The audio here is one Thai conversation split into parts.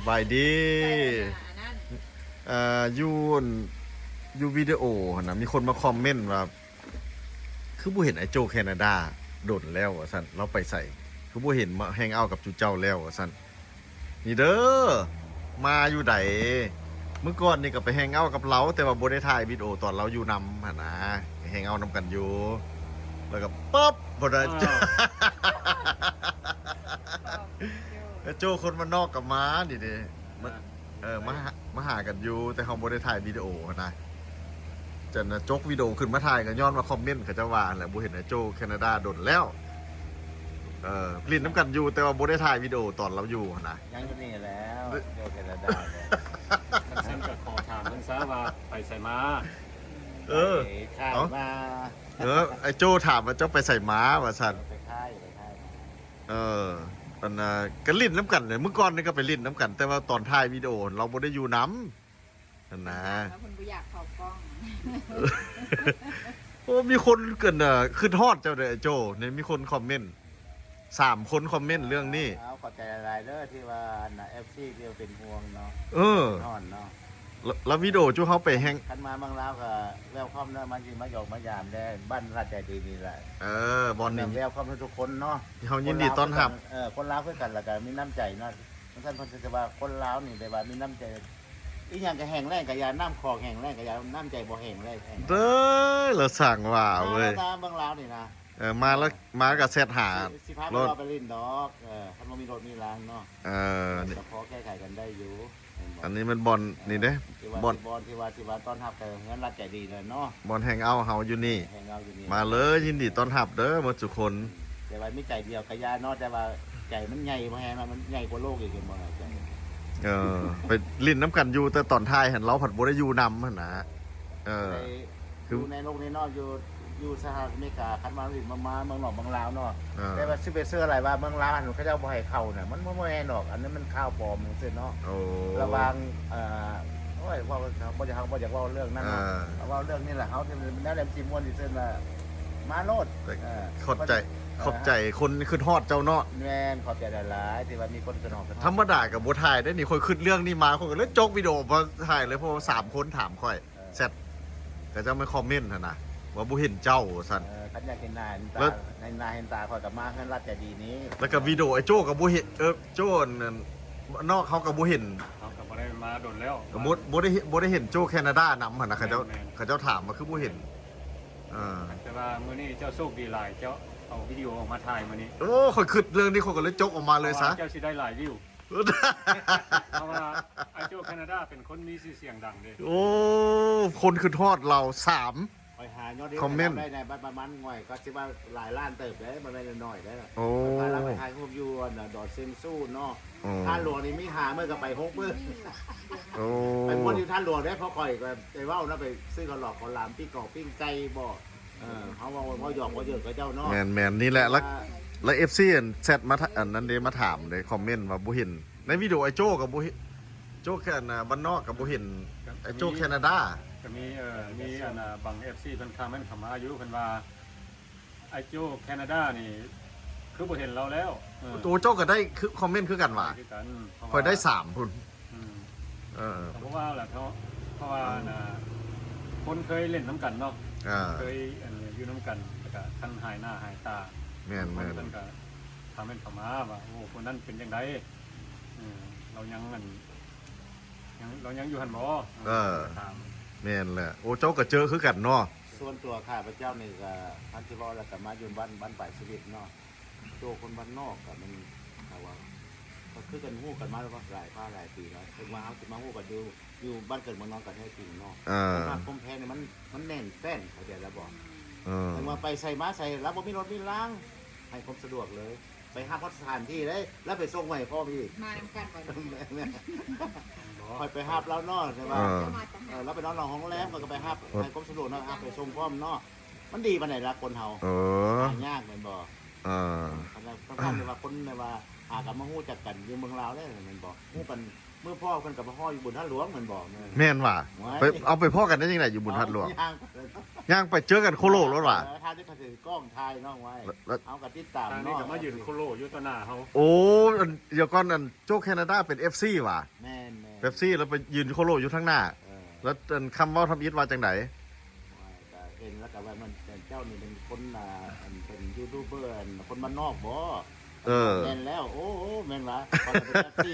บายดียูนยูวิดีโอนะมีคนมาคอมเมนต์ว่าคือผู้เห็นไอ้โจแคนาดาโดดแล้วอ่ะสันเราไปใส่คือผู้เห็นมาแฮงเอาท์กับจูเจ้าแล้วอ่ะสันนี่เด้อมาอยู่ไหนเมื่อก่อนนี่ก็ไปแฮงเอาท์กับเราแต่ว่าบ่ได้ถ่ายวิดีโอตอนเราอยู่นำหั่นนะแฮงเอาท์นำกันอยู่แล้วก็ป๊อบบ่ได้โจคนมันนอกกับม้านี่ดิมาหากันอยู่แต่เขาบ่ได้ถ่ายวิดีโอนะจะนะจกวิดีโอขึ้นมาถ่ายกันย้อนมาคอมเมนต์เขาจะว่าแหละบ่เห็นไอ้โจแคนาดาโดนแล้วปลิ้นน้ำกันอยู่แต่ว่าบ่ได้ถ่ายวิดีโอตอนเราอยู่นะยังอยู่นี่แล้วโจแคนาดาฉันก็ขอถามท่านซะว่าไปใส่มาข้าวมาไอ้โจถามว่าเจ้าไปใส่ม้าว่าสั่นไปค่ายมันก็ลิ้นน้ำกันเลยเมื่อก่อนนี่ก็ไปลิ้นน้ำกันแต่ว่าตอนถ่ายวิดีโอเราบ่ได้อยู่น้ำนั่นนะแล้วคนบ่อยากเข้ากล้องโอ้มีคนเกินขึ้นฮอดเจ้าเด้อโจเนี่ยมีคนคอมเมนต์3 คนคอมเมนต์เรื่องนี้ขอใจหลายๆเด้อที่ว่าFC เดียวเป็นห่วงเนาะนอนเนาะแล้ววิดีโอจูเขาไปแฮงคันมาบางลาวก็แวลคัมเนาะมันสิมาหยอกมายามได้บ้านราชใจดีนี่แหละบอลนี่แวลคัมทุกคนเนาะเฮายินดีต้อนรับคนลาวคือกันแล้วก็มีน้ำใจเนาะท่านเพิ่นจะว่าคนลาวนี่ได้ว่ามีน้ำใจอีหยังก็แห้งแล้งก็ยาน้ำคลองแห้งแล้งก็ยาน้ำใจบ่แห้งเลยเด้อเราสั่งว่าเว้ยบางลาวนี่นะมาแล้วมากับเซตหาสิพารถไปลิ้นดอกคันบ่มีรถมีรางเนาะก็พอแก้ไขกันได้อยู่อันนี้มันบอลนี่เด้บอลที่ว่าต้อนรับแต่เงินรัดใจดีเลยเนาะบอลแฮงเอาท์เฮาอยู่นี่มาเลยยินดีต้อนรับเด้อหมดทุกคนแต่ว่าไม่ใจเดียวกะยาเนาะแต่ว่าใจมันใหญ่บ่แฮงมันใหญ่กว่าโลกอีกบ่ล่ะใจไปลิ้นน้ำกันอยู่แต่ตอนท้ายเห็นเราผัดบ่ได้อยู่นำหั่นนะคือในโลกนี้เนาะอยู่สหรัฐอเมริกาคันมาลิ้นมาเมืองนอกเมืองลาวเนาะแต่ว่าสิไปเสื้ออะไรว่าเมืองลาวเขาเจ้าบ่ให้เข้าน่ะมันบ่แม่นดอกอันนั้นมันข้าวปลอมจังซี่เนาะระวังโอ้ยว่าบ่อยากเว้าเรื่องนั้นเนาะเว้าเรื่องนี้แหละเฮาที่แนวแหลมสิม่วนที่ซื่อน่ะมาโลดขอบใจคนขึ้นฮอดเจ้าเนาะแม่นขอบใจหลายๆที่ว่ามีคนขึ้นฮอดธรรมดากับบ่ถ่ายได้นี่คนขึ้นเรื่องนี้มาคนก็เลยจกวิดีโอมาถ่ายเลยเพราะว่า3 คนถามค่อยเสร็จก็จะไม่คอมเมนต์นะว่าบ่เห็นเจ้าซั่นคันอยากเห็นหน้าเห็นตาเห็นตาค่อยก็มาเฮือนรัดใจดีนี้แล้วก็วิดีโอไอ้โจ้ก็บ่เห็นโจ้นอกเขาก็บ่เห็นเขาก็บ่ได้มาโดนแล้วก็บ่ได้เห็นโจ้แคนาดานำหั่นนะเขาเจ้าถามมาคือบ่เห็นแต่ว่ามื้อนี้เจ้าโชคดีหลายเจ้าเอาวิดีโอออกมาถ่ายมื้อนี้โอ้ค่อยคิดเรื่องนี้เขาก็เลยจกออกมาเลยซะเจ้าสิได้หลายวิวเพราะว่าไอ้โจแคนาดาเป็นคนมีชื่อเสียงดังเด้โอ้คนขึ้นฮอดเรา3ไปหายอดคอมเมนต์ได้ในประมาณง่อยก็สิว่าหลายล้านเติบได้มันไม่ได้น้อยได้โอ้ไปถ่ายรูปอยู่ดอดเซมสู้เนาะท่านหลวงนี่มีหาเมื่อก็ไป6มื้อไปบ่อยู่ท่านหลวงได้พอก่อยก็ไปเว้านะไปซื้อข้าวหลอกข้าวหลามปิ้งกรอบปิ้งไก่บ่เขาว่าหยอกว่าเยอะกับเจ้าเนาะแมนนี่แหละแล้ว FC แซดมาอันนั้นเด้มาถามเลยคอมเมนต์ว่าบ่เห็นในวิดีโอไอ้โจ้กับบ่เห็นโจ้แค่บ้านนอกกับบ่เห็นไอ้โจ้แคนาดาก็มีบาง FC เพิ่นคอมเมนต์เข้ามาอยู่เพิ่นว่าไอ้โจแคนาดานี่คือบ่เห็นเราแล้วตัวโจ้ก็ได้คือคอมเมนต์คือกันว่าคอยได้3พุ่นเพราะว่าแหละเพราะว่าคนเคยเล่นน้ำกันเนาะเคยอยู่น้ำกันแล้วก็ท่านหายหน้าหายตาแม่นท่านก็คอมเมนต์เข้ามาว่าโอ้คนนั้นเป็นจังไดเรายังอยู่หั่นบ่ถามแม่นแหละโอ้เจ้าก็เจอคือกันเนาะส่วนตัวข้าพเจ้านี่ก็ท่านที่ว่าแล้วก็มาอยู่บ้านป่ายชีวิตเนาะโตคนบ้านนอกก็มันว่าก็คือกันฮู้กันมาแล้วก็หลายปีแล้วถึงมาเฮาสิมาฮู้กันอยู่บ้านเกิดเมืองนอนกันแท้จริงเนาะคมแพงนี่มันแน่นแฟ้นเข้าใจแล้วบ่ถึงมาไปใส่มาใส่แล้วบ่มีรถมีล้างให้ความสะดวกเลยไปหาสถานที่เลยแล้วไปส่งใหม่พ่อพี่มานำกันก่อนคอยไปหับแล้วเนาะใช่ป่ะแล้วไปนอนหลังห้องแรมก็ไปหับไปกรมสรุปเนาะไปส่งพร้อมเนาะมันดีปานไหนละคนเฮาหายากเหมือนบ่ต้องทำเลยว่าคนเลยว่าหากันมาฮู้จักกันอยู่เมืองลาวได้เหมือนบ่ฮู้กันเมื่อพ่อคนกับพ่ออยู่บุญท่าหลวงเหมือนบ่แม่นว่ะไปเอาไปพ่อกันได้ยังไงอยู่บุญท่าหลวงย่างไปเจอกันโคโลรถว่ะท่านที่เขาถือกล้องถ่ายน้องไว้เอากับติดตามนี่ก็มายืนโคโลอยู่ต่อหน้าเฮาโอ้เดี๋ยวก่อนนั่นโจแคนาดาเป็น FC ว่ะแม เป๊ปซี่แล้วไปยืนโคโลอยู่ข้างหน้า แล้วคำเว่าทำอิฐว่าจังได ก็เห็นแล้วก็ว่ามันเป็นเจ้านี่เป็นคนเป็นยูทูบเบอร์คนบ้านนอกบ่แม่นแล้วโอ้แม่นละพอเป็นแท็กซี่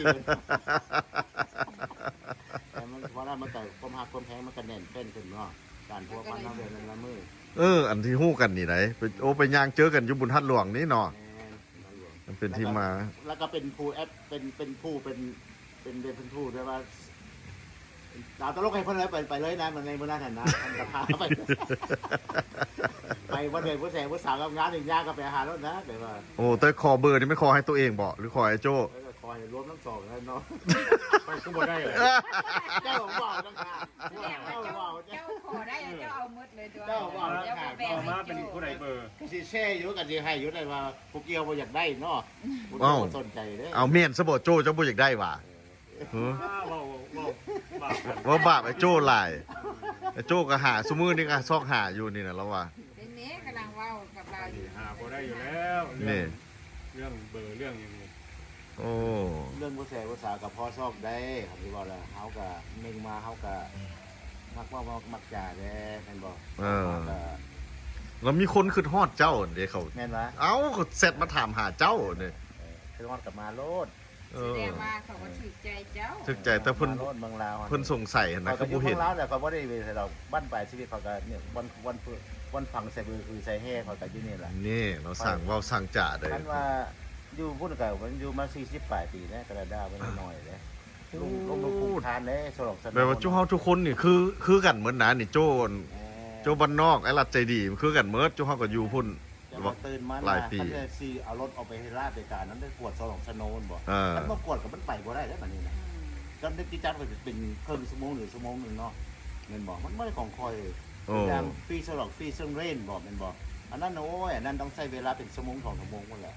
แต่มันเพราะว่ามันแต่ความหักความแพงมันก็แน่นเป็นขึ้นเนาะการพัวพันน้ำเดือนละมือ อันที่ฮู้กันนี่ไหนไปย่างเจอกันอยู่บุญทัดหลวงนี่เนาะมันเป็นที่มา แล้วก็เป็นผู้แอปเป็นผู้เป็นผู้ด้วยว่าดาวตลกให้เพิ่นเลยไปเลยนะมันในมื้อนั้นน่ะนะทำกับพาไปวันเดือนผู้แสงผู้สาวกับงานอีกอย่างก็ไปหารถนะแต่ว่า โอ้แต่ขอเบอร์นี่ไม่ขอให้ตัวเองบ่หรือขอให้โจ้ คอยรวมทั้งสองแล้วเนาะ ไปขึ้นบ่ได้เลย เจ้าบ่าวทั้งค่ะ แสดงว่าเจ้าขอได้เจ้าเอาหมดเลยด้วย เจ้าว่า เจ้าแบ่ง ต่อ ให้ มาเป็น โจ้ ผู้ใดเบอร์ ก็สิแช่อยู่กันสิให้อยู่ได้ว่าพวกเกี่ยวบ่อยากได้เนาะบ่สนใจเด้ เอาเมียนซะบ่โจ้เจ้าบ่อยากได้ว่ะหือ ว้าวบาปกัน ว่าบาปไอ้โจ้หลายไอ้โจ้ก็หาซุมื้อนี่ก็ซอกหาอยู่นี่น่ะแล้วว่า เดี๋ยวนี้กำลังเว้ากับเราอยู่ หาบ่ได้อยู่แล้ว นี่ เรื่องเบอร์เรื่องอย่างนี้ โอ้ เรื่องผู้แสงผู้สาวกับพ่อซอกได้ครับที่ว่าล่ะเฮาก็เม่งมาเฮาก็มักว่ามักจ่าแด้แม่นบ่ แล้วมีคนขึ้นฮอดเจ้าเด้เขา แม่นวะ เอ้าก็เสร็จมาถามหาเจ้าเนี่ย คือฮอดกับมาโลด เอ แส อ ดงว่าเขาก็ถือใจเจ้า ถึกใจแต่เพิ่น มาโลดเมืองลาว เพิ่นสงสัยหั่นนะ เขา คือ ก็อยู่ บ่เห็น เมืองลาวแต่เขาบ่ได้ไปเราบ้านปลายชีวิตเขาก็เนี่ยวันฝังใส่มือคือใส่แห่เขาก็อยู่นี่แหละ นี่เราสั่งเว้าสั่งจ่าเด้อ ท่านว่าอยู่พุ่นก็มันอยู่มา40ปลายปีแล้วแคนาดาบ่น้อยเลยลงภูมิทานเด้สลบสน แปลว่าเจ้าเฮาทุกคนนี่คือกันเหมือนนะนี่โจ้โจ้บ้านนอกไอ้รัดใจดีคือกันเหมือนเจ้าเฮาก็อยู่พุ่น ตื่นมา หลายปี เขาจะซีเอารถเอาไปให้ราดในการนั้นได้กวดสลบสโนนบ่ เออ มันบ่กวดก็มันไปบ่ได้แล้วบัดนี้นะจำได้กี่จัดก็จะเป็นครึ่งชั่วโมงหรือชั่วโมงนึงเนาะแม่นบ่มันบ่ได้ของคอย โอ้ อย่างฟรีสลอกฟรีเซิงเรนบ่แม่นบ่อันนั้นโอ้ยอันนั้นต้องใช้เวลาเป็นชั่วโมง2ชั่วโมงพุ่นแหละ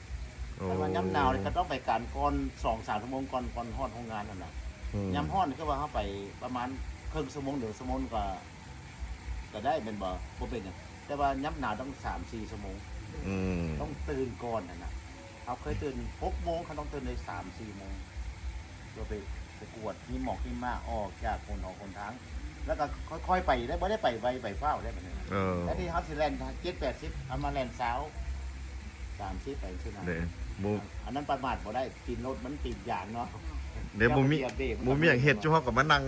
โอ้ แต่ว่าย้ำหนาวนี่ก็ต้องไปการก่อน2-3ชั่วโมงก่อนฮอดโรงงานนั่นน่ะ อืม ย้ำฮอดนี่ก็ว่าเฮาไปประมาณครึ่งชั่วโมงหรือชั่วโมงก็ได้แม่นบ่บ่เป็นหยังแต่ว่าย้ำหนาวต้อง3-4ชั่วโมง อืม ต้องตื่นก่อนนะเขาเคยตื่น6โมงเขาต้องตื่นใน3-4โมงเพื่อไปกวดมีหมอกที่มากออกจากคนออกคนทั้งแล้วก็ค่อยๆไปได้ไม่ได้ไปไวไปเฝ้าได้แบบนี้ เออ แล้วที่เขาสิแลนด์70-80เอามาแลนด์เช้า30ไปใช่ไหม เด้บ่ อันนั้นประมาทบ่ได้กินรถมันติดอย่างเนาะ เดี๋ยวบ่มีบ่มีหยังเฮ็ดเจ้าเฮาก็มานั่ง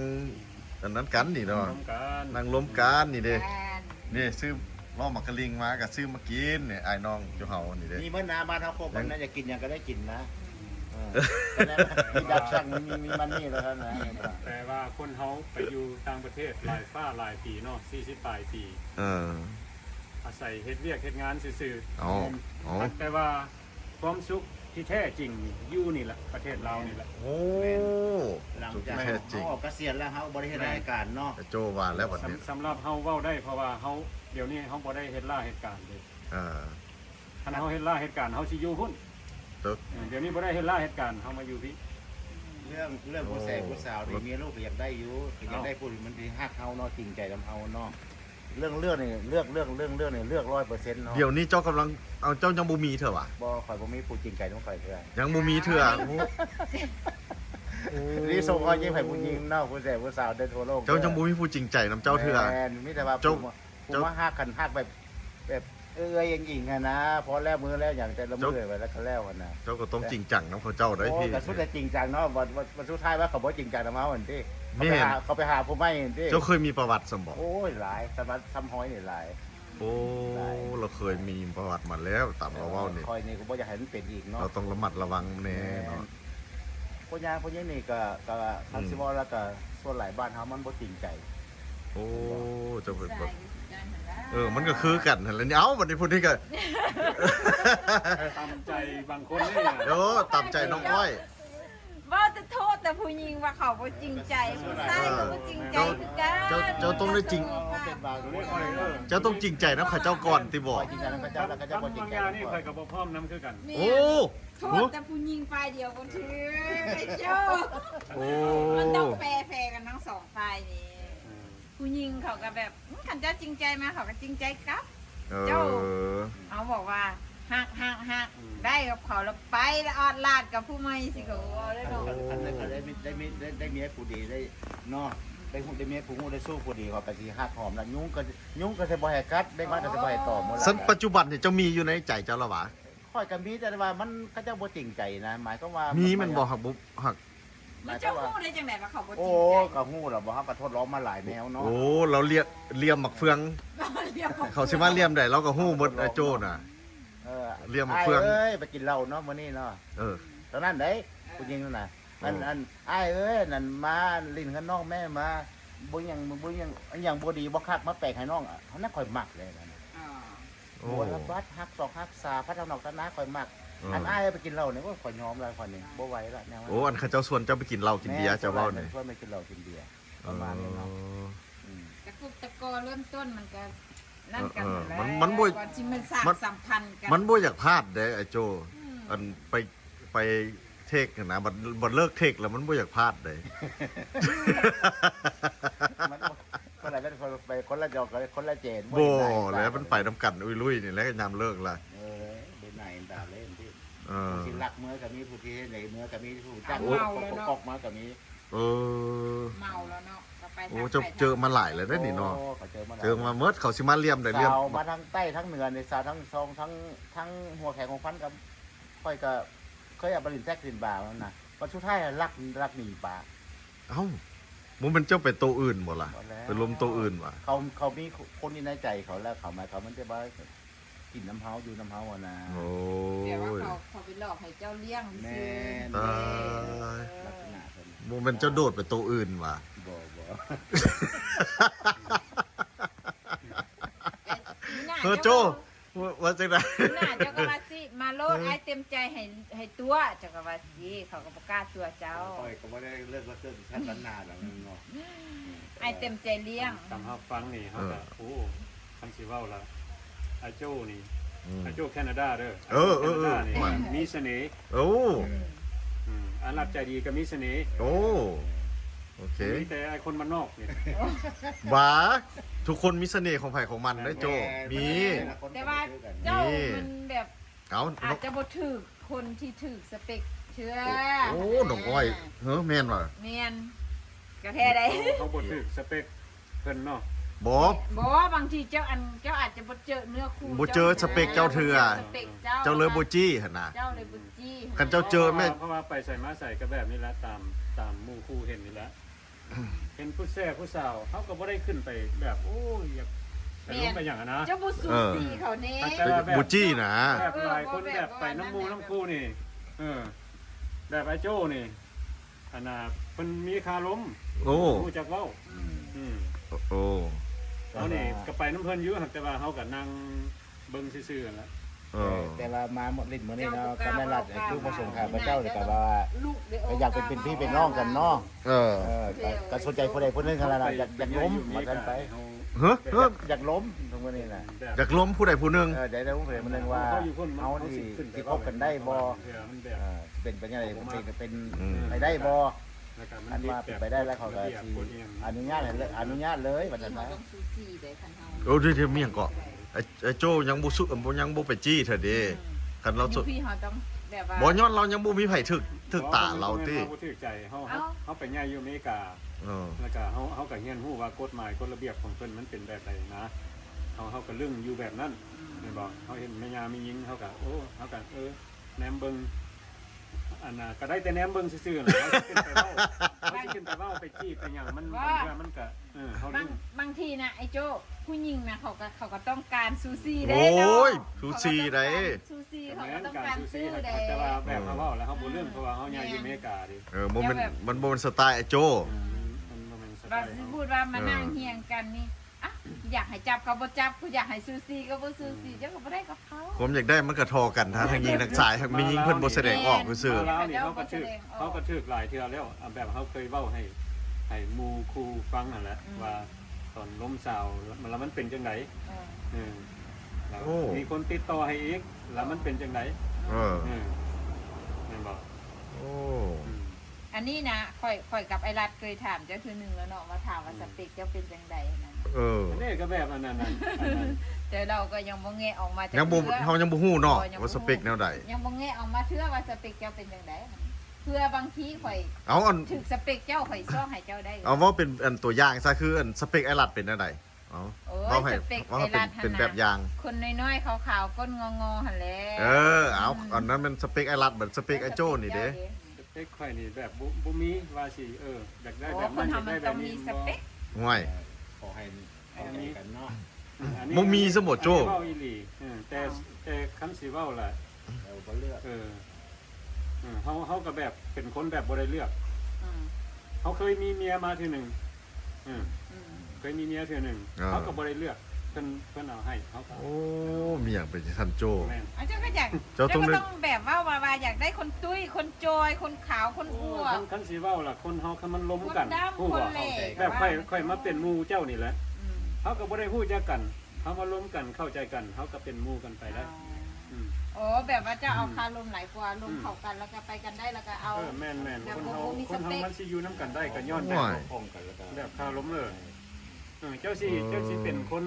อันนั้นกันนี่เนาะ ร่วมกัน นั่งล้มกันนี่เด้ การ นี่ซื้อล้อมักกะลิงมาก็ซื้อมากินนี่อ้ายน้องเจ้าเฮานี่เด้ มีเมื่อนามาเท่าโคกมันน่าจะกินยังก็ได้กินนะแต่แล้วมีดับช่างมีมันนี่แล้วนะ แต่ว่าคนเฮาไปอยู่ต่างประเทศหลายฟ้าหลายปีเนาะ40ปลายปี เออ อาศัยเฮ็ดเวียกเฮ็ดงานซื่อ เอาเอา ๆแต่ว่าความสุขที่แท้จริงนี่อยู่นี่แหละประเทศลาวนี่แหละ โอ้ หลัง สุด จาก แท้จริง เขาออกเกษียณแล้วเขาบริหารราชการเนาะ แต่โจว่าแล้วบัดนี้ สำหรับเฮาเว้าได้เพราะว่าเฮาเดี๋ยวนี้เฮาบ่ได้เฮ็ดล่าเหตุการณ์เลย อ่า ถ้าเฮาเฮ็ดล่าเหตุการณ์เฮาสิอยู่พุ่น ตึก เดี๋ยวนี้บ่ได้เฮ็ดล่าเหตุการณ์เฮามาอยู่พี่ เรื่องผู้แสบผู้สาวนี่มีลูกก็อยากได้อยู่อยากได้ผู้มันดีฮักเฮาเนาะจริงใจกับเฮาเนาะเรื่องนี่เลือกนี่เลือก100%เนาะ เดี๋ยวนี้เจ้ากำลังเอาเจ้ายังบ่มีเถอะวะ บ่ข่อยบ่มีผู้จริงใจต้องข่อยเท่า ยังบ่มีเถอะโอ้โอ้ นี่ส่งอ้อยยิ้มให้ผู้หญิงเนาะผู้แสบผู้สาวได้ทั่วโลก เจ้ายังบ่มีผู้จริงใจนํเจ้าเถอะ แม่นมีแต่ว่า เจ้า ผมว่าฮักกันฮักแบบยังหญิงอะนะพอแล้วมือแล้วอย่างแต่ละมือไว้แล้วก็แล้วกันนะ เจ้าก็ต้องจริงจังนํเขาเจ้าได้ โอ้ พี่ แต่สุดแต่จริงจังเนาะวันสุดท้ายว่าเขาบ่จริงจังนะมาเหมือนที่ แม่น เขาไปหาผู้ไม่เห็นที่ เจ้าเคยมีประวัติสมบ่ โอ้ยหลายสมัครซ้ำห้อยนี่หลาย โอ้เราเคยมีประวัติมาแล้วตามเราเว้านี่ คอยนี่ก็บ่อยากให้มันเป็นอีกเนาะ เราต้องระมัดระวังแน่เนาะ พวกยางพวกนี้นี่ก็คันสิบ่แล้วก็ส่วนหลายบ้านเฮามันบ่จริงใจ โอ้เจ้าเป็นแบ ใส่ บ กันหันละ มันก็คือกันหั่นแหล้วนี่เอ้าบัดนี้พูดนี่ก็ ตามใจบางคนนี่ โอ้ตามใจน้องอ้อย ว่าจะโทษแต่ผู้หญิงว่าเขาบ่จริงใจผู้ชายก็บ่จริงใจคือกัน เจ้าต้องได้จริง เป็นบาง ไม่ค่อยเออ เจ้าต้องจริงใจนะข้าเจ้าก่อนติบอก จริงใจแล้วก็เจ้าแล้วก็เจ้าบ่จริ บาง ง ใจ อย่างนี่ค่อยก็บ่พร้อมนํคือกัน แม่ โอ้ โทษแต่ผู้หญิงฝ่ายเดียวคนถือไอ้โจ้ โอ้ มันต้องแฟร์กันทั้งสองฝ่ายนี่ผู้หญิงเขาก็แบบขันเจ้าจริงใจมาเขาก็จริงใจกลับ เอ เจ้า อ เขาบอกว่า หักได้กับเขาแล้วไปแล้วออดลาดกับผู้ใหม่สิเขาเอาได้เนาะ คันได้เมียผู้ดีได้เนาะได้เมียผู้งูได้สู้ผู้ดีเขาไปสิหักหอมแล้วยุงก็สิบ่ให้กัดได้มาก็สิบ่ให้ตอมหมด สันปัจจุบันเนี่ยเจ้ามีอยู่ในใจเจ้าละหวะ ค่อยก็มีแต่ว่ามันเขาเจ้าบ่จริงใจนะหมายก็ว่า มี มี มันบ่หักบุหัก มันจะพูดได้จังไหนว่าเขาบ่จ โอ้ ริงใจ ก็ฮู้แล้วบ่ฮักก็ทดลองมาหลายแนวเนาะ โอ้เราเลียมหมักเฟือง เรียก เขาสิมาเลียมได้เราก็ฮู้หมดไอ้โจ้น่ะ เรียกมาเฟือง เอ้ยไปกินเหล้าเนาะมื้อนี้เนาะ เออ ตอนนั้นเด้ผู้หญิงนั่นน่ะอันอ้ายเอ้ยนั่นมาลิ้นข้างนอกแม่มาบ่หยังบ่ดีบ่คักมาแปลกให้น้องเฮาน่ะค่อยมักเลยนั่น โอ้ โอ้ละบัดฮัก2ฮัก3พัฒนอกตะนาค่อยมักอันอ้ายไปกินเหล้านี่ก็ค่อยยอมแล้วค่อยนี่บ่ไหวละแนว โอ้อันเขาเจ้าส่วนเจ้าไปกินเหล้ากินเบียร์เจ้าเว้านี่ เพิ่นไม่กินเหล้ากินเบียร์ประมาณนี้เนาะ ตะกุกตะกอเริ่มต้นมันก็นั่นกันแหละ มันบ่ ก่อนที่มันสร้างสัมพันธ์กัน มันบ่อยากพลาดเด้ไอ้โจ้อันไปเทคนะบัดเลิกเทคแล้วมันบ่อยากพลาดเด้ มันคนละเป็นคนไปคนละดอกคนละเจน บ่แล้วมันไปนํกันอุ้ยลุยนี่แล้วก็ยามเลิกล่ะ เป็นนายดาเล่นที่ เออ สิรักเมื่อกับมีผู้ที่ไหนเมื่อกับมีผู้จ้างกอกมากับมี เออ เมาแล้วเนาะก็ไป โอ้เจอมาหลายเลยได้อนี่เนาะ เจอมา เ เมิดเขาสิมาเลี่ยมได้เลี่ยม สาวมาทั้งใต้ทั้งเหนือในสาวทั้งซองทั้งหัวแขกของฟันกับค่อยก็เคยเอาบรินแทกสินบาแล้วนะวันสุดท้ายรักหนีป่า เอ้ามันเป็นเจ้าไปโตวอื่นบ่ล่ะไปลมโตวอื่นว่ะ เขามีคนที่ในใจเขาแล้วเขาหมายเขามันจะว่ากินน้ำเฮาอยู่น้ำเฮาอ่ะนะ โอ้ เดี๋ยวว่าย เขาไปหลอกให้เจ้าเลี้ยง แม่ ตาย ลักษณะเป็น มันเป็นเจ้าโดดไปโตวอื่นว่ะ บ่ เออโจ้ว่าจังได๋ น่าเจ้าก็ว่าสิมาโลดไอ้เต็มใจให้ตัวเจ้าก็ว่าสิเขาก็บ่กล้าตัวเจ้า ค่อยก็ไม่ได้เลิกว่าเลิกชั้นล้านนาหรอกเนาะ ไอ้เต็มใจเลี้ยง ตามเฮาฟังนี่เฮาก็โอ้คันสิเว้าละไอ้โจ้นี่ อืม ไอ้โจ้แคนาดาเด้อ เออ แคนาดานี่ มัน มีเสน่ห์ โอ้ อันรับใจดีก็มีเสน่ห์ โอ้โอเค มีแต่ไอ้คนบ้านนอกนี่ บ้าทุกคนมีเสน่ห์ของไผของมันได้อโจ้มี แต่ว่าเจ้ามันแบบ เอ้า อาจจะบ่ถูกคนที่ถูกสเปคเชื่อ โอ้หนองอ้อยเฮ้อแม่นว่ะ เมียนกระแท้ได้ เขาบ่ถึกสเปคเพิ่นเนาะ บ่ บ่บางทีเจ้าอาจจะบ่เจอเนื้อคู่ บ่เจอสเปคเจ้าเทื่อ สเปค เจ้าเลยบ่จี้หั่นน่ะ เจ้าเลยบ่จี้ คันเจ้าเจอแม่ เพราะว่าไปใส่มาใส่ก็แบบนี้แหละตามหมู่คู่เห็นนี่แหละเห็นผู้แซ่ผู้สาวเขาก็บ่ได้ขึ้นไปแบบโอ้ยอยากไปลงไปอย่างนั้นนะ เจ้าบ่สูสีเขาแน่ แต่ว่าแบบ บ่จี้นะ แบบหลายคนแบบไปน้ำมูน้ำคู่นี่แบบไอ้โจ้นี่อันน่ะเพิ่นมีคาล้ม โอ้ รู้จักเว้าอืม โอ้ เอานี่ก็ไปน้ำเพิ่นอยู่หักแต่ว่าเฮาก็นั่งเบิ่งซื่อๆนั่นแหละ เออ แต่ว่ามาหมดลิ้นมื้อนี้เนาะก็แม่รัดคือประสงค์ข้าพเจ้าเลยก็ว่าอยากเป็นพี่เป็นน้องกันเนาะ เออ ก็สนใจผู้ใดผู้หนึงขนาดนั้นอยากล้มมากันไป เฮ้อเฮ้อ อยากล้มตรงนี้น่ะ อยากล้มผู้ใดผู้หนึง เดี๋ยวได้รู้เผยมันนึงว่าเอาที่คบกันได้บ่ มันแบบ เป็นไปยังไงเป็น อืม ไปได้บ่ แล้วก็มั อันว่าเป็นไปได้แล้วเขาก็สิอนุญาตเลยอนุญาตเลยว่าซั่น เขา นะ ต้องสูสีได้คันเฮา โอ้ที่มีหยังเกาะไอ้โจยังบ่สุยังบ่ไปจี้เถอะเด้คันเราสุ พี่เขาต้องแบบว่า บ่ย้อนเรายังบ่มีไผถึกตาเราติ บ่ถือใจเฮาไปย่ายอยู่อเมริกา เออ แล้วก็เฮาก็เรียนรู้ว่ากฎหมายกฎระเบียบของเพิ่นมันเป็นแบบใดนะเฮาก็ลึงอยู่แบบนั้นแม่นบ่เฮาเห็นแม่ยามีหญิงเฮาก็เฮาก็แหนมเบิ่งอันน่ะก็ได้แต่แหนมเบิ่งซื่อๆน่ะเฮาสิขึ้นไปเว้าไปจีบไปหยังมันก็เฮาลึง บางทีนะไอ้โจ้ผู้หญิงนะเขาก็ต้องการซูซี่ โอ ได้เนาะ ้ยสูสีได้ ซูซี่เขา แม่ ก็ น ต้อง การ การ ซูซี ซื้อได้ แต่ว่าแบบเฮาเว้าแล้วเฮาบ่เรื่องเพราะว่าเฮาย้ายอยู่อเมริกาดิ บ่แม่นมันบ่แม่นสไตล์ไอ้โจ มันบ่แม่นสไต ว่า ล์ สิ เฮา พูดว่ามานั่งเฮียงกันนี่อ่ะอยากให้จับก็บ่จับกูอยากให้ซูซี่ก็บ่ซูซี่เจ้าก็บ่ได้กับเขา ผมอยากได้มันก็ทอกันถ้าทางยิงทางสายทางมียิงเพิ่นบ่แสดงออกซื่อ มาแล้วนี่เขาก็ถึกหลายเทื่อแล้วแบบเขาเคยเว้าให้หมู่ครูฟังนั่นแหละว่าตอนล้มสาวแล้วมันเป็นจังไดแล้วมีคนติดต่อให้อีกแล้วมันเป็นจังได เออ แม่นบ่ โอ้ อั อันนี้นะข่อยกับไอรัดเคยถามเจ้าทีนึงแล้วเนาะว่าถามว่าสเปคเจ้าเป็นจังใดนั่น อันนี้ก็แบบอันนั้นอันนั้น แต่เราก็ยังบ่แงะออกมาจาก ยังบ่ เทื่อ เฮายังบ่ฮู้เนาะว่าสเปคแนวใด ยังบ่แงะออกมาเทื่อว่าสเปคเจ้าเป็นจังใดเพื่อบางทีข่อย เอาอัน ถึกสเปคเจ้าข่อยซ่อให้เจ้าได้ เอาว่าเป็นอันตัวอย่างซะคืออันสเปคไอรัดเป็นแนวใดเอา โอ้ เว้าย ให้ สเปค เว้า ไอ ให้ รัด เป็นแบบอย่าง คนน้อยๆขาวๆก้นงอๆหั่นแหละ เอาอันนั้นเป็นสเปคไอรัดเหมือนสเปคไอโจ้นี่เด้ สเปคข่อยนี่แบบบ่มีว่าสิอยากได้ โอ้ แบบ ค นั้น น ทำมันต้องมีสเปค ห่วย ขอให้กันเนาะ บ่มีซะหมดโจ้ อันนี้เว้าอีหลีแต่คันสิเว้าล่ะ เราก็เลือก เฮาก็แบบเป็นคนแบบบ่ได้เลือก อืม เขาเคยมีเมียมาทีหนึ่ง อืม เคยมีเมียทีหนึ่งเขาก็บ่ได้เลือกเพิ่นเอาให้เขาก็ โอ้มีอย่างเป็นทันโจ้ แม่น เอาเจ้าก็อยาก เจ้าต้อง ก็ต้องแบบว่าอยากได้คนตุ้ยคนจอยคนขาวคนอ้วน คันสิเว้าล่ะคนเฮาคันมันล้ม คน กัน ดำ ฮู้ คน บ่ เหล่ แบบค่อยมาเป็นหมู่เจ้านี่แหละ อืม เขาก็บ่ได้ฮู้จักกันเขามาล้มกันเข้าใจกันเขาก็เป็นหมู่กันไปได้อืม โอ้แบบว่าจะเอาคาลมหลายกว่าลมเข้ากันแล้วก็ไปกันได้แล้วก็เอา แม่น แบบ คน บ่ เฮา มี ค ส น เป เฮา ค มันสิอยู่นํกันได้ก็ย้อน ห่วย ป้องกันแล้วก็ แบบคาล้มเลยเจ้าสิเป็นคน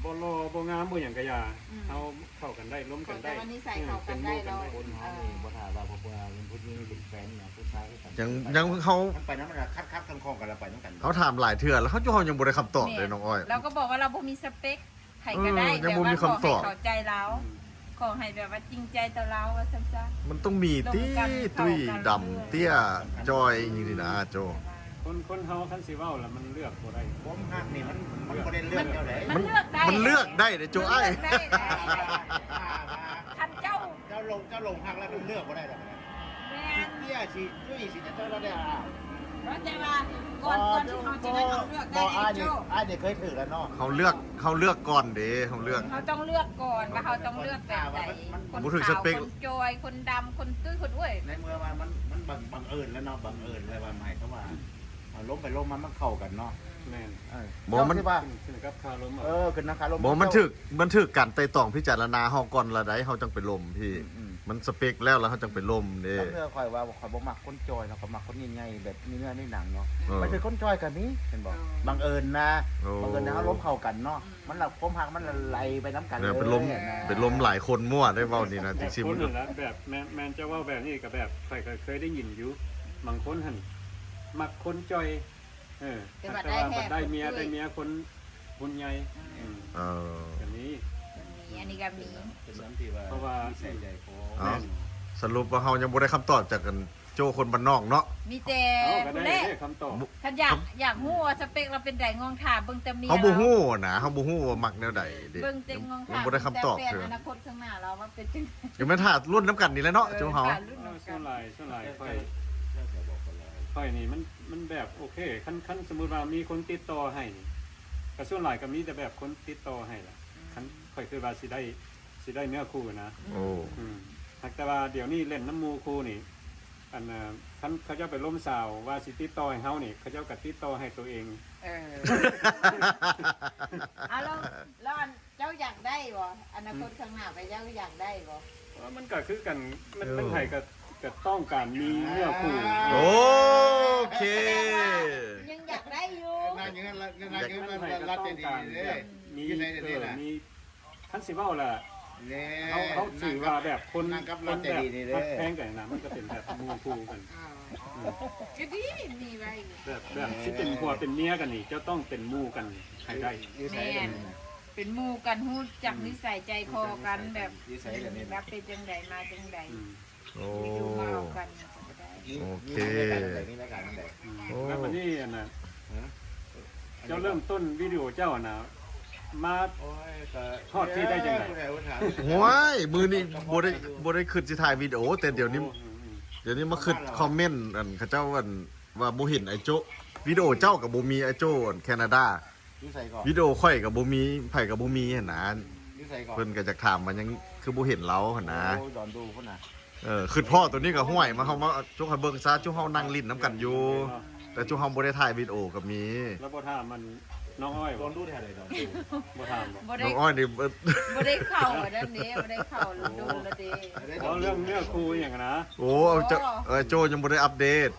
บ่รอบ่งามบ่หยังก็อย่าเฮาเข้ากันได้ล้มกันได้ แต่วันนี้ใส่เข้ากันได้เรา คนเฮานี่บ่ถ้าว่าบ่เป็นผู้หญิงเป็นแฟนเนี่ยผู้ชายกัน ยังเขา มันไปนำมันคัดๆกันคองกันแล้วไปนำกัน เขาถามหลายเทื่อแล้วเขาเฮายังบ่ได้คำตอบเลยน้องอ้อย เราก็บอกว่าเราบ่มีสเปคใครก็ได้ ยั แต่ งบ่ ว่า มี ขอ คำต ให้ อบ เข้าใจเราขอให้แบบว่าจริงใจต่อเราว่าซั่น มันต้องมีตี้ตุ้ยดำเตี้ยจอยอย่างนี้นะโจ คนเฮาคันสิเว้าแล้วมันเลือกบ่ได้ ผมฮักนี่มันบ่ได้เลือกเท่าไหร่ ๆมันเลือกได้ มันเลือกได้เด้อโจไอ้ เลือกได้คันเจ้า เจ้าลงฮักแล้วมันเลือกบ่ได้ดอก แม่น เตี้ยสิตุ้ยสิจะเจ้าเราได้ เพราะแต่ว่าก่อนที่เขาจะได้เขาเลือกได้ไอ้โจ้ อ้ายนี่เคยถือแล้วเนาะ เขาเลือกก่อนเด้เขาเลือก เขาต้องเลือกก่อนว่าเขาต้องเลือกแบบไหนคน บ่ถึงส ขาว เปค คนจอยคนดำคนตุ้ยคนอ้วย ในเมื่อว่ามันบังเอิญแล้วเนาะบังเอิญเลยว่าหมายเขาว่าล้มไปล้มมันเข้ากันเนาะ แม่น บ่มัน ขึ้นกับคาล้ม ขึ้นนะคะล้ม บ่มันถึกกันไต่ตองพิจารณาเฮาก่อนละได้เฮาจังไปลมพี่ มันสเปคแล้วเฮาจังไปลมเด้ เพื่อคอยว่าคอยบ่มักคนจอยเนาะก็มักคนใหญ่ๆแบบเนื้อในหนังเนาะ เออ ไปเป็นคนจอยกันนี้เห็นบอกบังเอิญนะ โอ้ บังเอิญนะเขาล้มเข้ากันเนาะมันหลับความหักมันไหลไปน้ำกัน เนี่ย เลย เป็นลมหลายคนมั่วได้เว้านี่นะจริง ค ๆมัน น นั่นแหละแบบแมนจะว่าแบบนี้กับแบบใครก็เคยได้ยินอยู่บางคนหันมักคนจอยแต่ว่าได้เมียคนใหญ่ เออ แบบนี้ มีอันนี้ก็มี เป็นน้ำที่ว่า เพราะว่า ใส่ใจโค เอาสรุปว่าเฮายังบ่ได้คำตอบจากกันโจคนบ้านนอกเนาะ มีแต่ ก็ ผู้ ได้ เล่ คำตอบ ท่านอยากฮู้ว่าสเปคเราเป็นไดงองถามเบิ่งแต่เมีย เฮาบ่ฮู้นะเฮาบ่ฮู้ว่ามักแนวใดเด้ เบิ่งแต่งอง ยั ถาง ม บ่ได้คำตอบ แต่ เด้อ อนาคตข้างหน้าเราว่าเป็นจังได๋ ยังแม่นถ้ารุ่นน้ำกันนี่แหละเนาะโจเฮา การรุ่นน้องกั ส่วน น หลายค่อยนี่มันแบบโอเคขั้นสมมุติว่ามีคนติดต่อให้นี่ก็ส่วนหลายก็มีแต่แบบคนติดต่อให้ล่ะขั้นค่อยคือว่าสิได้เนื้อคู่นะ โอ้ แต่ว่าเดี๋ยวนี้เล่นน้ำมูคู่นี่อันท่านเขาเจ้าไปล้มสาวว่าสิติดต่อให้เฮานี่เขาเจ้าก็ติดต่อให้ตัวเอง เอาแล้วเจ้าอยากได้บ่อนาคตข้างหน้าไปเจ้าอยากได้บ่ ว่ามันก็คือกันมันไผก็ต้องการมีเนื้อคู่ โอเค ยังอยากได้อยู่ นั่นอย่างนั้นนั่นอย่าง มัน นั้น ไผก็ รัด ต้อง ใจดี การ เลย มี อยู่ในเดือนนะ มีท่านสิเว้าล่ะ เนี่ย เขาถือว่าแบบคน นั่งกับ ค รัด น ใจ แบบ ดีนี่เล ฮั ย กแพงกันนะมันก็เป็นแบบหมู่คู่กัน ก็ดีมีไว้ แบบที่เป็นผัวเป็นเมียกันนี่เจ้าต้องเป็นหมู่กันให้ได้ แม่นเป็นหมู่กันฮู้จักนิสัยใจคอกันแบบแบบเป็นจังไดมาจังได โอ้ อยู่มาเอากันก็ได้ แล้ววันนี้นะเจ้าเริ่มต้นวิดีโอเจ้านะมาทอดที่ได้จังไง ว้ายมือนี่บ่ได้ขึ้นสิถ่ายวิดีโอแต่เดี๋ยวนี้มาขึ้นคอมเมนต์อันเขาเจ้าว่าบ่เห็นไอ้โจวิดีโอเจ้ากับบ่มีไอ้โจอันแคนาดา ยูใส่ก่อน วิดีโอข่อยกับบ่มีไผกับบ่มีหั่นนะ ยูใส่ก่อน เพิ่นก็จักถามมันยังคือบ่เห็นเราหั่นนะ โอ้ดอนดูพุ่นน่ะ คือพ่อตัวนี้ก็ห้วยมาเฮามาจุกให้เบิ่งซะจุกเฮานั่งลิ้นน้ำกันอยู่ แต่จุกเฮาบ่ได้ถ่ายวิดีโอกับมี แล้วพอถ้ามัน น้องอ้อย โด บ่ นดูแถวไหนโดนดู บ่ถามบ่ บ่ น้ ได้ องอ้อยนี่ บ่ได้เข้าอันนั้นเด้บ่ได้เข้าดูละเด้ เอาเรื่องเนื้อคู่อย่างนะ โอ้เอาเจ้าโจยังบ่ได้อัปเดต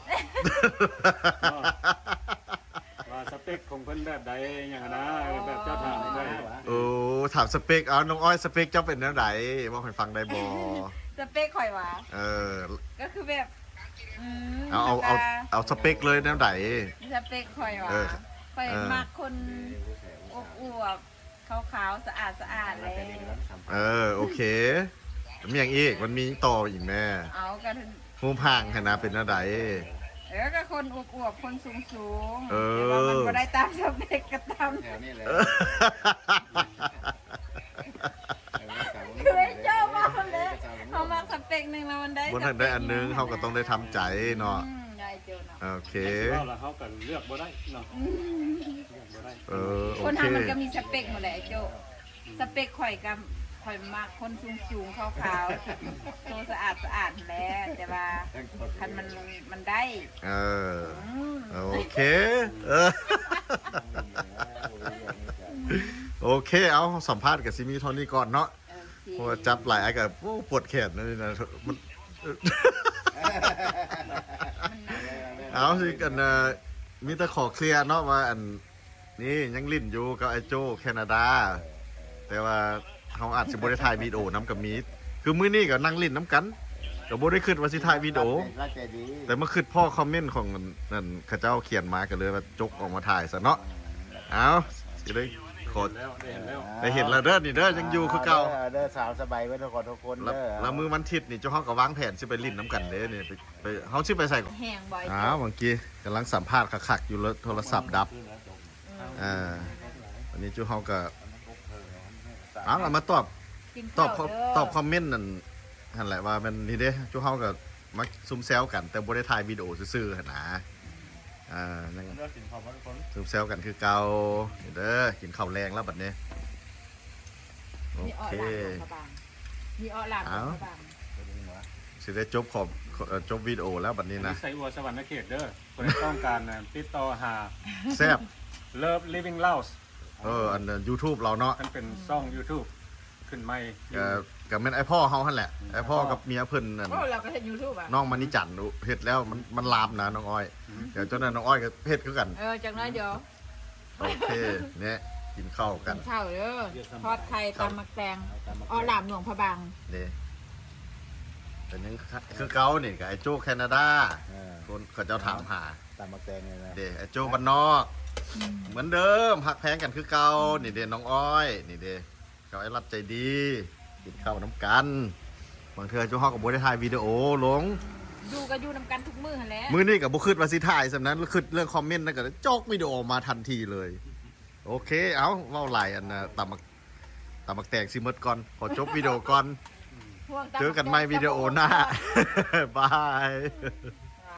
ว่าสเปคของเพิ่นแบบใดอย่างนะแบบเจ้าถามได้ โอ้ถามสเปคเอาน้องอ้อยสเปคเจ้าเป็นแนวไหนบอกให้ฟังได้บ่ สเปคข่อยว่า เออ ก็คือแบบม เอาสเปคเลยแนวไหน สเปคข่อยว่า เออ ข่อย เออ มักคนอวบๆขาวๆสะอาดๆเลย เออโอเคมีอย่างอีกมันมีต่ออีกแม่ เอากัน หูพังให้นะเป็นแนวไหน ก็คนอวบๆคนสูงๆ เออ แต่ว่ามันบ่ได้ตามสเปคก็ตาม แถวนี้เลย คือไอ้เจ้ามาเลยเขามาสเปคหนึงแล้วมันได้ บนทันได้อันนึงเขาก็ต้องได้ทำใจเนาะ ได้เจ้าเนาะ โอเค ว่าแล้วเขาก็เลือกบ่ได้เนาะเลือกบ่ได้ เออโอ คน เค ทำมันก็มีสเปคหมดแหละไอ้โจ้สเปคข่อยกับข่อยมักคนสูงๆขาวๆตัวสะอาดแหละแต่ว่าคันมันได้ เออ อืม โอเคเออโอเคเอาสัมภาษณ์กับซิมีเท่านี้ก่อนเนาะ เพราะว่าจับหลายอันกับโอ้ปวดแขนเลยนะมันเอาสิกันมีแต่ขอเคลียร์เนาะว่าอันนี่ยังลิ้นอยู่กับไอโจแคนาดา แต่ว่าเขาอาจจะบริถ่ายวีดีโอน้ำกับมีดคือมื้อนี้ก็นั่งลิ้นน้ำกันก็บ่ได้คิดว่าสิถ่ายวีดีโอ รักใจดี แต่เมื่อคืนพ่อคอมเมนต์ของนั่นเข้าเจ้าเขียนมาก็เลยว่าจกออกมาถ่ายซะเนาะเอาสิได้ขอ แล้วได้เห็นแล้ว ได้เห็นแล้วเด้อนี่เด้อยังอยู่คือเก่า เด้อสาวสบายไว้ทุกคนทุกคน แล้ว เด้อ แล้วมือวันอาทิตย์นี่เจ้าเฮาก็วางแผนสิไปลิ้นน้ำกันเด้นี่ไปเฮาสิไปใส่ แห้งบ่อย เมื่อกี้กำลังสัมภาษณ์คักๆอยู่แล้วโทรศัพท์ดับวันนี้เจ้าเฮาก็เรามาตอบ กิน ตอ ข้า บ วเด้ ตอบคอมเมนต์นั่นหั่นแหละว่ามันนี่เด้เจ้าเฮาก็มาซุ่มแซวกัน แต่บ่ได้ถ่ายวิดีโอซื่อๆหั่นนะนั่น เด้อกินข้าวทุกคน ซุ่มแซวกันคือเก่านี่เด้อกินข้าวแรงแล้วบัดนี้โอ มีอ้อ เค หลามของพระบางมีอ้อหลามของพระบาง สิได้จบวิดีโอแล้วบัดนี้นะ ใส่อัวสวรรค์เขตเด้อคนต้องการติดต่อหา แซ่บ Love Living Laos อัน YouTube เราเนาะ มันเป็นช่อง YouTube ขึ้นใหม่ กับแม่นไอพ่อเฮาหั่นแหละไอพ่อกับเมียเพิ่นนั่น โอ้เราก็เห็นยูทูบอ่ะ น้องมานิจันทร์เฮ็ดแล้วมันลามนะน้องอ้อยเดี๋ยวเจ้านั้นน้องอ้อยก็เฮ็ดคือกัน จากนั้นเดี๋ยว โอเคเนี่ยกินข้าวกัน กินข้าวเด้อทอดไข่ตำมักแตงอ้อหลามหลวงพระบาง นี่แต่ยังคือเก่านี่กับไอโจ้แคนาดาคนเขาเจ้าถามหา ตามมาแตงเลยนะ เด้ไอโจ้บ้านนอก เหมือนเดิมหักแพงกันคือเก่านี่เด้น้องอ้อยนี่เด้กับไอ้รัดใจดีกินข้าวน้ำกันบางเทื่อเจ้าฮอกกับบ่ได้ถ่ายวิดีโอลง อยู่ก็อยู่นำกันทุกมื้อหั่นแหละ มื้อนี้กับบ่คิดว่าสิถ่ายสำนั้นคิดเรื่องคอมเมนต์นั่นก็จอกวิดีโอมาทันทีเลย โอเคเอาเว้าหลายอันน่ะตำบักแตกสิหมดก่อนขอจบวิดีโอก่อน พวงตำ เจอกันใหม่วิดีโอหน้า บาย